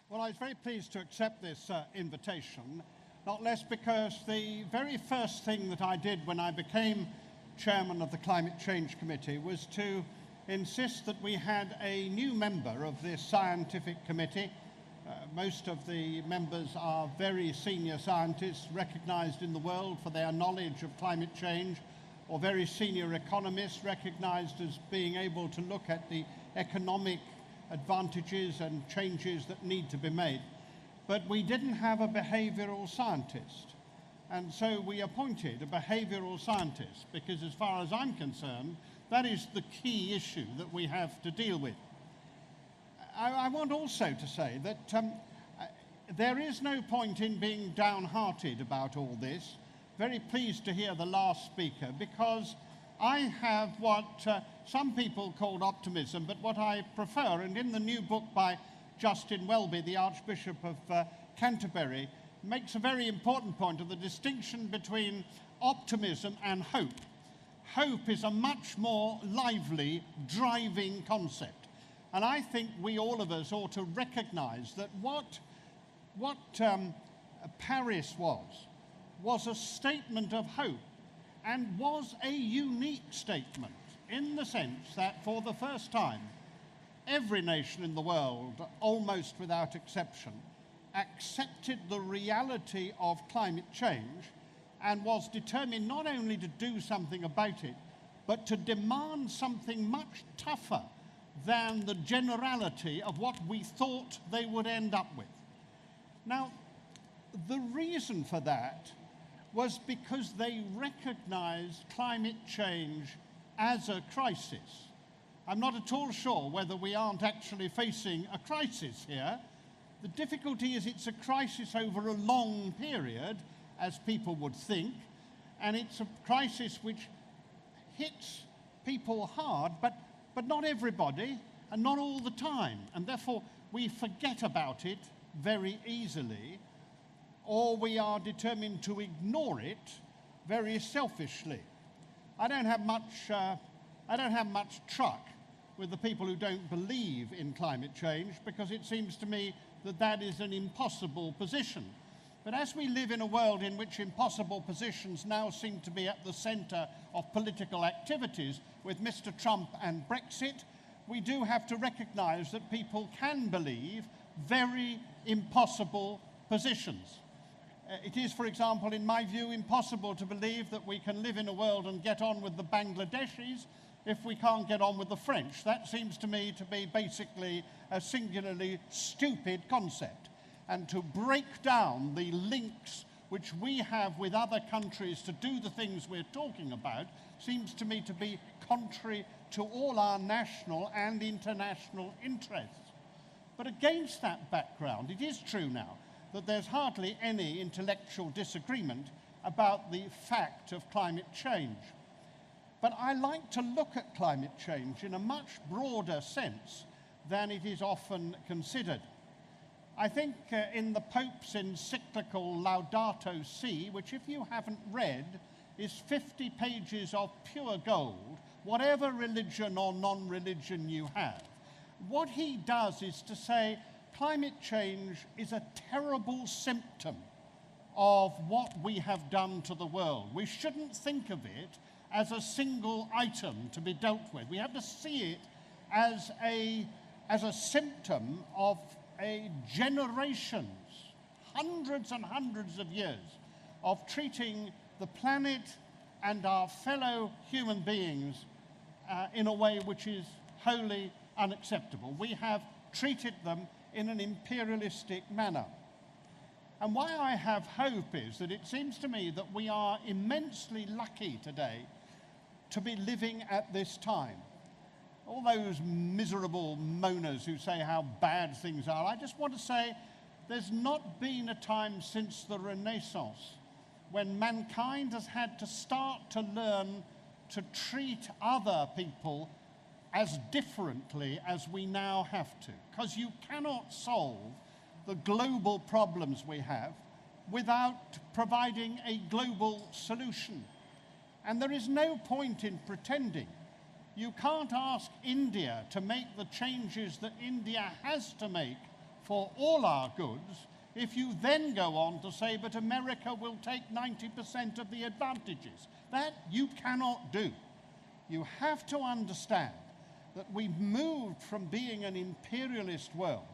Well, I was very pleased to accept this invitation, not less because the very first thing that I did when I became chairman of the Climate Change Committee was to insist that we had a new member of this scientific committee. Most of the members are very senior scientists recognised in the world for their knowledge of climate change, or very senior economists recognised as being able to look at the economic advantages and changes that need to be made. But we didn't have a behavioural scientist. And so we appointed a behavioural scientist because, as far as I'm concerned, that is the key issue that we have to deal with. I want also to say that there is no point in being downhearted about all this. Very pleased to hear the last speaker, because I have what some people called optimism, but what I prefer, and in the new book by Justin Welby, the Archbishop of Canterbury, makes a very important point of the distinction between optimism and hope. Hope is a much more lively, driving concept. And I think we, all of us, ought to recognise that what Paris was a statement of hope, and was a unique statement in the sense that for the first time, every nation in the world, almost without exception, accepted the reality of climate change and was determined not only to do something about it, but to demand something much tougher than the generality of what we thought they would end up with. Now, the reason for that was because they recognized climate change as a crisis. I'm not at all sure whether we aren't actually facing a crisis here. The difficulty is it's a crisis over a long period, as people would think, and it's a crisis which hits people hard, but not everybody, and not all the time, and therefore we forget about it very easily, or we are determined to ignore it very selfishly. I don't have much truck with the people who don't believe in climate change, because it seems to me that that is an impossible position. But as we live in a world in which impossible positions now seem to be at the centre of political activities with Mr. Trump and Brexit, we do have to recognise that people can believe very impossible positions. It is, for example, in my view, impossible to believe that we can live in a world and get on with the Bangladeshis if we can't get on with the French. That seems to me to be basically a singularly stupid concept. And to break down the links which we have with other countries to do the things we're talking about seems to me to be contrary to all our national and international interests. But against that background, it is true now that there's hardly any intellectual disagreement about the fact of climate change. But I like to look at climate change in a much broader sense than it is often considered. I think in the Pope's encyclical Laudato Si', which if you haven't read, is 50 pages of pure gold, whatever religion or non-religion you have, what he does is to say climate change is a terrible symptom of what we have done to the world. We shouldn't think of it as a single item to be dealt with. We have to see it as a symptom of a generations, hundreds and hundreds of years of treating the planet and our fellow human beings in a way which is wholly unacceptable. We have treated them in an imperialistic manner. And why I have hope is that it seems to me that we are immensely lucky today to be living at this time. All those miserable moaners who say how bad things are, I just want to say there's not been a time since the Renaissance when mankind has had to start to learn to treat other people as differently as we now have to. Because you cannot solve the global problems we have without providing a global solution. And there is no point in pretending. You can't ask India to make the changes that India has to make for all our goods if you then go on to say, but America will take 90% of the advantages. That you cannot do. You have to understand that we've moved from being an imperialist world.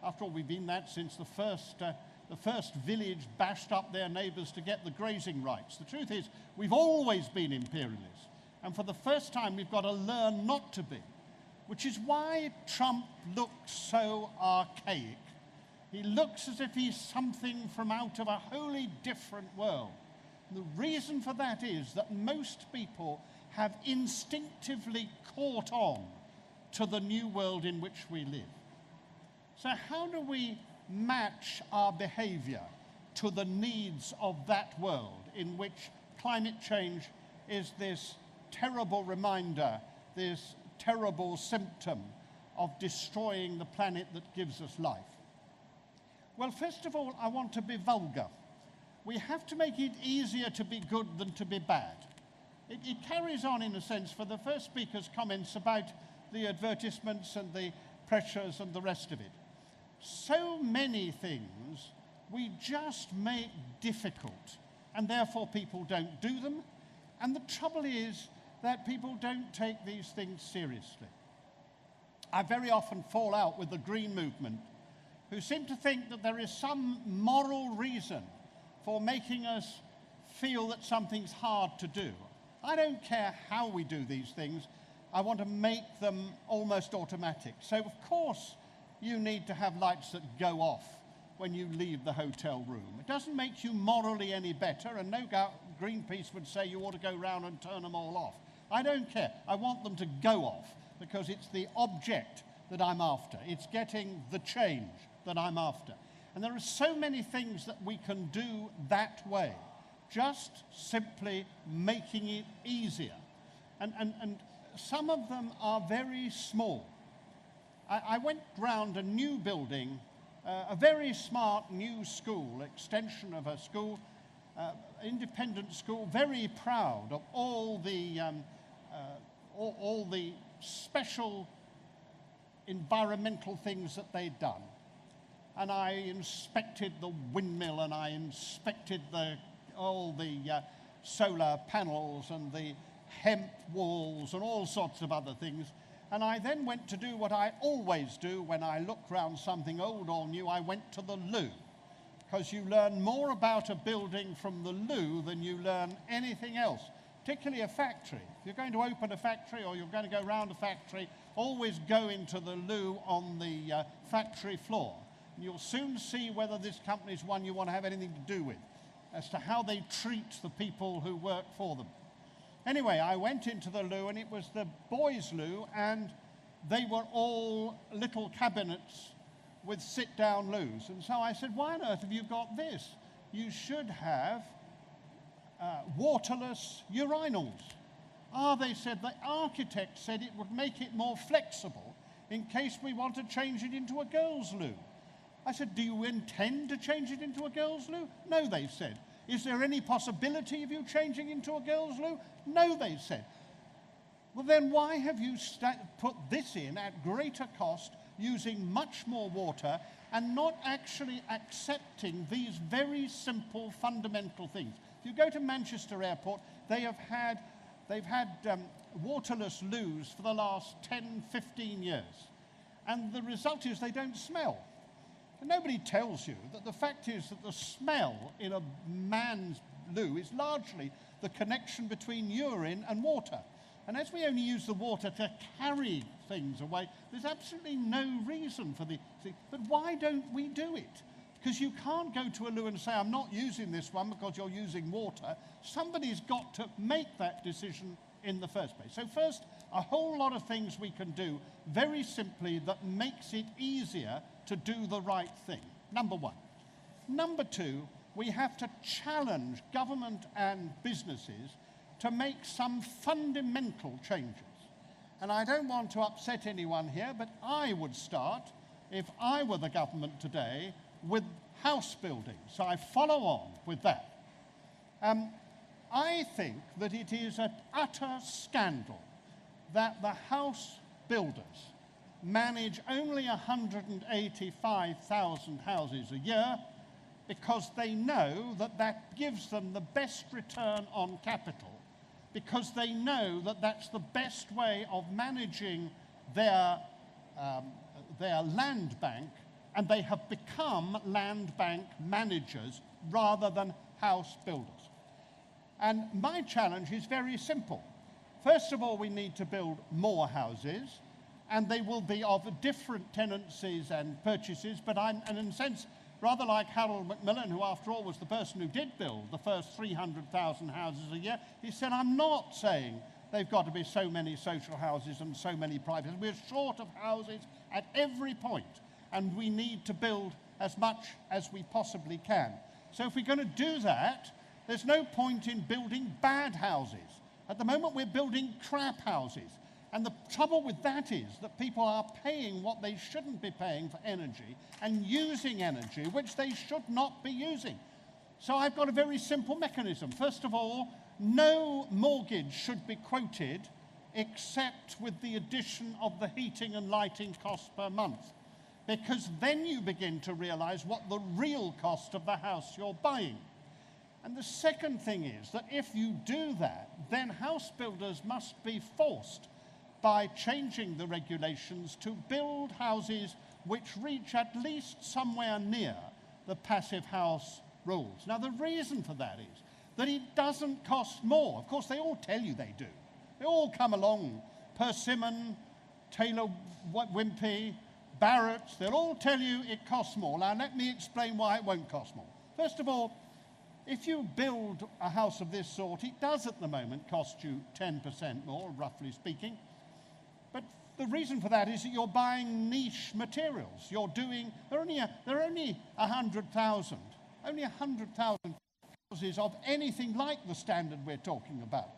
After all, we've been that since the first village bashed up their neighbours to get the grazing rights. The truth is, we've always been imperialists. And for the first time, we've got to learn not to be, which is why Trump looks so archaic. He looks as if he's something from out of a wholly different world. And the reason for that is that most people have instinctively caught on to the new world in which we live. So how do we match our behaviour to the needs of that world in which climate change is this terrible reminder, this terrible symptom of destroying the planet that gives us life? Well, first of all, I want to be vulgar. We have to make it easier to be good than to be bad. It carries on, in a sense, for the first speaker's comments about the advertisements and the pressures and the rest of it. So many things we just make difficult, and therefore people don't do them. And the trouble is that people don't take these things seriously. I very often fall out with the Green movement, who seem to think that there is some moral reason for making us feel that something's hard to do. I don't care how we do these things. I want to make them almost automatic. So, of course, you need to have lights that go off when you leave the hotel room. It doesn't make you morally any better, and no doubt Greenpeace would say you ought to go round and turn them all off. I don't care. I want them to go off because it's the object that I'm after. It's getting the change that I'm after. And there are so many things that we can do that way, just simply making it easier. And some of them are very small. I went round a new building, a very smart new school, extension of a school, independent school, very proud of all the special environmental things that they'd done. And I inspected the windmill, and I inspected all the solar panels and the hemp walls and all sorts of other things. And I then went to do what I always do when I look round something old or new. I went to the loo, because you learn more about a building from the loo than you learn anything else, particularly a factory. If you're going to open a factory or you're going to go round a factory, always go into the loo on the factory floor. And you'll soon see whether this company is one you want to have anything to do with, as to how they treat the people who work for them. Anyway, I went into the loo, and it was the boys' loo, and they were all little cabinets with sit-down loos. And so I said, why on earth have you got this? You should have waterless urinals. They said, the architect said it would make it more flexible in case we want to change it into a girls' loo. I said, do you intend to change it into a girls' loo? No, they said. Is there any possibility of you changing into a girls' loo? No, they said. Well, then why have you put this in at greater cost, using much more water, and not actually accepting these very simple, fundamental things? If you go to Manchester Airport, they've had waterless loos for the last 10, 15 years. And the result is they don't smell. And nobody tells you that the fact is that the smell in a man's loo is largely the connection between urine and water. And as we only use the water to carry things away, there's absolutely no reason for but why don't we do it? Because you can't go to a loo and say, I'm not using this one because you're using water. Somebody's got to make that decision in the first place. So first, a whole lot of things we can do very simply that makes it easier to do the right thing. Number one. Number two, we have to challenge government and businesses to make some fundamental changes. And I don't want to upset anyone here, but I would start, if I were the government today, with house building. So I follow on with that. I think that it is an utter scandal that the house builders manage only 185,000 houses a year because they know that that gives them the best return on capital, because they know that that's the best way of managing their land bank, and they have become land bank managers rather than house builders. And my challenge is very simple. First of all, we need to build more houses, and they will be of different tenancies and purchases, but and in a sense, rather like Harold Macmillan, who after all was the person who did build the first 300,000 houses a year, he said, I'm not saying they've got to be so many social houses and so many private. We're short of houses at every point, and we need to build as much as we possibly can. So if we're going to do that, there's no point in building bad houses. At the moment, we're building crap houses. And the trouble with that is that people are paying what they shouldn't be paying for energy and using energy which they should not be using. So I've got a very simple mechanism. First of all, no mortgage should be quoted except with the addition of the heating and lighting costs per month, because then you begin to realize what the real cost of the house you're buying. And the second thing is that if you do that, then house builders must be forced by changing the regulations to build houses which reach at least somewhere near the passive house rules. Now, the reason for that is that it doesn't cost more. Of course, they all tell you they do. They all come along, Persimmon, Taylor Wimpey, Barrett's, they'll all tell you it costs more. Now, let me explain why it won't cost more. First of all, if you build a house of this sort, it does at the moment cost you 10% more, roughly speaking. But the reason for that is that you're buying niche materials. You're doing, there are only 100,000 houses of anything like the standard we're talking about.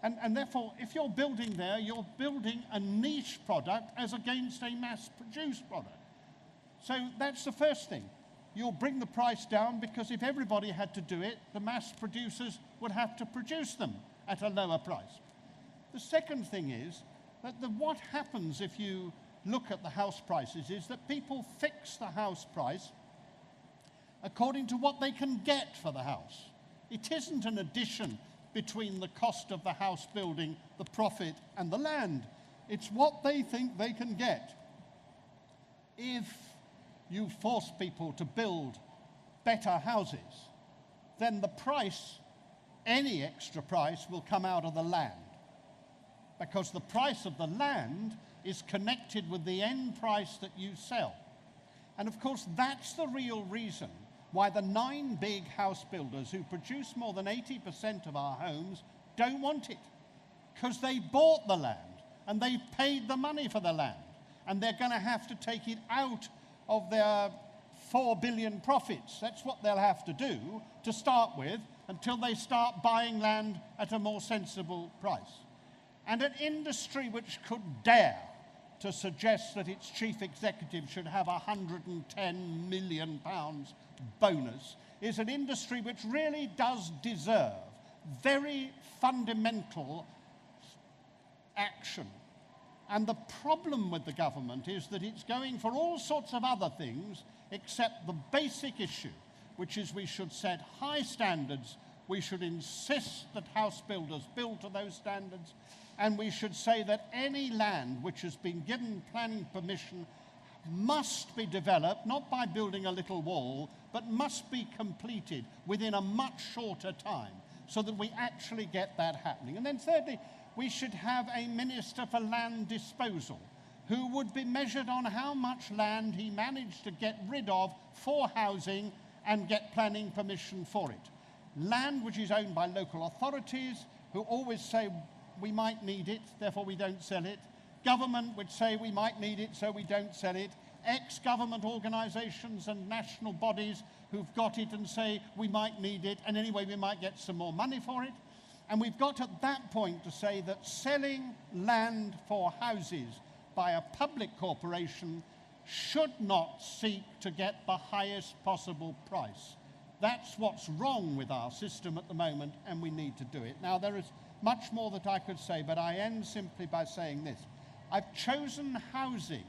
And therefore, if you're building there, you're building a niche product as against a mass-produced product. So that's the first thing. You'll bring the price down because if everybody had to do it, the mass producers would have to produce them at a lower price. The second thing is that what happens if you look at the house prices is that people fix the house price according to what they can get for the house. It isn't an addition between the cost of the house building, the profit, and the land. It's what they think they can get. If you force people to build better houses, then the price, any extra price, will come out of the land, because the price of the land is connected with the end price that you sell. And of course, that's the real reason why the 9 big house builders who produce more than 80% of our homes don't want it, because they bought the land and they've paid the money for the land, and they're going to have to take it out of their 4 billion profits. That's what they'll have to do to start with until they start buying land at a more sensible price. And an industry which could dare to suggest that its chief executive should have a £110 million bonus is an industry which really does deserve very fundamental action. And the problem with the government is that it's going for all sorts of other things except the basic issue, which is we should set high standards, we should insist that house builders build to those standards, and we should say that any land which has been given planning permission must be developed, not by building a little wall, but must be completed within a much shorter time so that we actually get that happening. And then thirdly, we should have a Minister for Land Disposal who would be measured on how much land he managed to get rid of for housing and get planning permission for it. Land which is owned by local authorities who always say we might need it, therefore we don't sell it. Government would say we might need it, so we don't sell it. Ex-government organisations and national bodies who've got it and say we might need it, and anyway we might get some more money for it. And we've got at that point to say that selling land for houses by a public corporation should not seek to get the highest possible price. That's what's wrong with our system at the moment, and we need to do it. Now, there is much more that I could say, but I end simply by saying this. I've chosen housing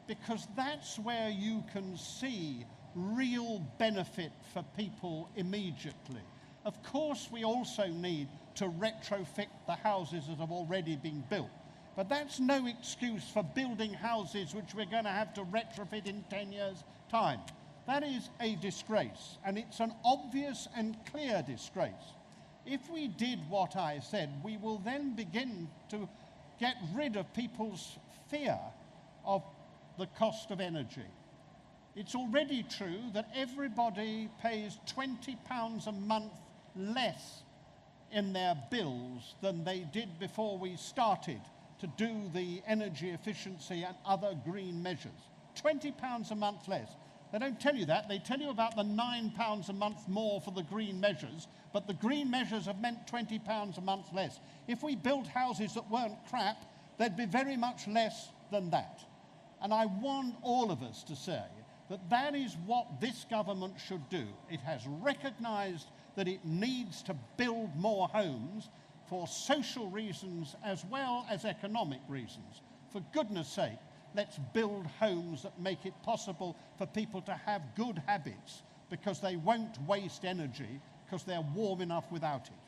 because that's where you can see real benefit for people immediately. Of course, we also need to retrofit the houses that have already been built, but that's no excuse for building houses which we're going to have to retrofit in 10 years' time. That is a disgrace, and it's an obvious and clear disgrace. If we did what I said, we will then begin to get rid of people's fear of the cost of energy. It's already true that everybody pays £20 a month less in their bills than they did before we started to do the energy efficiency and other green measures. £20 a month less. They don't tell you that. They tell you about the £9 a month more for the green measures, but the green measures have meant £20 a month less. If we built houses that weren't crap, there'd be very much less than that. And I want all of us to say that that is what this government should do. It has recognised that it needs to build more homes for social reasons as well as economic reasons. For goodness sake, let's build homes that make it possible for people to have good habits, because they won't waste energy because they're warm enough without it.